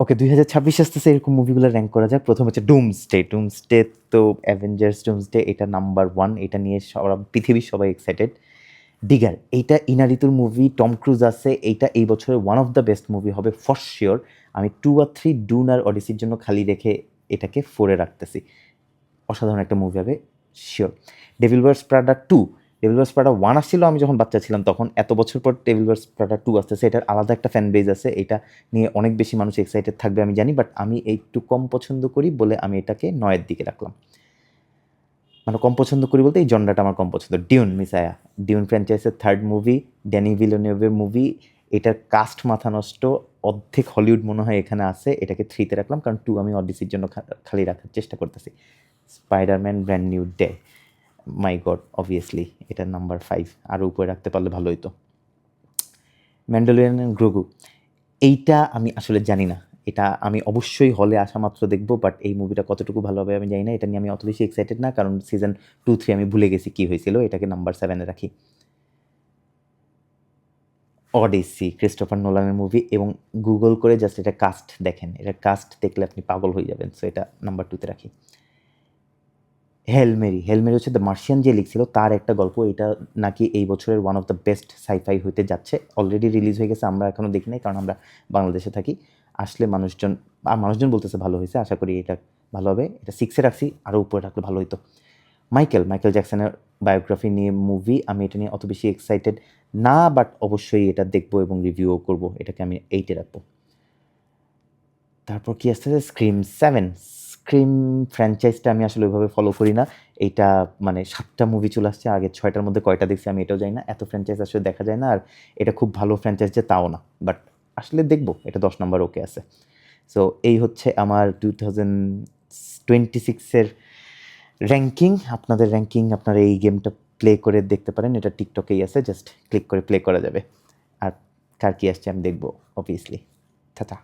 ওকে 2026 আসতেছে, এরকম মুভিগুলো র্যাঙ্ক করা যাক। প্রথম হচ্ছে ডুমসডে তো অ্যাভেঞ্জার্স ডুমসডে, এটা নাম্বার 1, এটা নিয়ে পৃথিবীর সবাই এক্সাইটেড। ডিগার, এইটা ইনারিতুর মুভি, টম ক্রুজ আছে, এইটা এই বছরের one of the best movie হবে ফর শিওর। আমি 2 আর 3 ডুন আর অডিসির জন্য খালি রেখে এটাকে 4-এ রাখতেছি। অসাধারণ একটা মুভি হবে শিওর। ডেভিল ওয়ার্স প্রাডা 2, ডেভিল ওয়ার্স প্রাডা 1 আসছিল আমি যখন বাচ্চা ছিলাম তখন, এত বছর পর ডেভিল ওয়ার্স প্রাডা 2 আসতেছে, এটার আলাদা একটা ফ্যান বেজ আছে, এটা নিয়ে অনেক বেশি মানুষ এক্সাইটেড থাকবে আমি জানি, বাট আমি একটু কম পছন্দ করি বলে আমি এটাকে 9-এর দিকে রাখলাম। মানে কম পছন্দ করি বলতে এই জনরাটা আমার কম পছন্দ। মিসায়া, ডিউন ফ্র্যাঞ্চাইজের 3rd মুভি, ড্যানি ভিলেনিউভের মুভি, এটার কাস্ট মাথা নষ্ট, অর্ধেক হলিউড মনে হয় এখানে আছে, এটাকে 3-তে রাখলাম, কারণ 2 আমি অডিসির জন্য খালি রাখার চেষ্টা করতেছি। স্পাইডারম্যান ব্র্যান্ড নিউ ডে, মাই গড, অবভিয়াসলি এটা নাম্বার 5, আরও উপরে রাখতে পারলে ভালো হতো। ম্যান্ডালোরিয়ান অ্যান্ড গ্রোগু, এইটা আমি আসলে জানি না, এটা আমি অবশ্যই হলে আসা মাত্র দেখবো, বাট এই মুভিটা কতটুকু ভালো হবে আমি জানি না, এটা নিয়ে আমি অত বেশি এক্সাইটেড না, কারণ সিজন 2-3 আমি ভুলে গেছি কী হয়েছিল, এটাকে নাম্বার 7-এ রাখি। অডিসি, ক্রিস্টোফার নোলানের মুভি, এবং গুগল করে জাস্ট এটা কাস্ট দেখেন, এটা কাস্ট দেখলে আপনি পাগল হয়ে যাবেন, সো এটা নাম্বার 2-তে রাখি। হেলমেরি হচ্ছে দ্য মার্শিয়ান যে লিখছিল তার একটা গল্প, এটা নাকি এই বছরের one of the best sci fi হইতে যাচ্ছে, অলরেডি রিলিজ হয়ে গেছে, আমরা এখনও দেখি নাই কারণ আমরা বাংলাদেশে থাকি। আসলে মানুষজন বলতেছে ভালো হয়েছে, আশা করি এটা ভালো হবে, এটা 6-এ রাখছি, আরও উপরে রাখলে ভালো হতো। মাইকেল জ্যাকসনের বায়োগ্রাফি নিয়ে মুভি, আমি এটা নিয়ে অত বেশি এক্সাইটেড না, বাট অবশ্যই এটা দেখবো এবং রিভিউও করবো, এটাকে আমি 8-এ রাখবো। তারপর কি আসতেছে, স্ক্রিম ফ্র্যাঞ্চাইজটা আমি আসলে ওইভাবে ফলো করি না, এইটা মানে 7টা মুভি চলে আসছে, আগে 6টার মধ্যে কয়টা দেখছি আমি এটাও জানি না, এত ফ্র্যাঞ্চাইজ আসলে দেখা যায় না, আর এটা খুব ভালো ফ্র্যাঞ্চাইজ যে তাও না, বাট আসলে দেখবো, এটা 10 নম্বর ওকে আছে। সো এই হচ্ছে আমার 2026-এর র্যাঙ্কিং। আপনাদের র্যাঙ্কিং আপনারা এই গেমটা প্লে করে দেখতে পারেন, এটা টিকটকেই আছে, জাস্ট ক্লিক করে প্লে করা যাবে। আর কার কী আসছে আমি দেখবো অবভিয়াসলি। টাটা।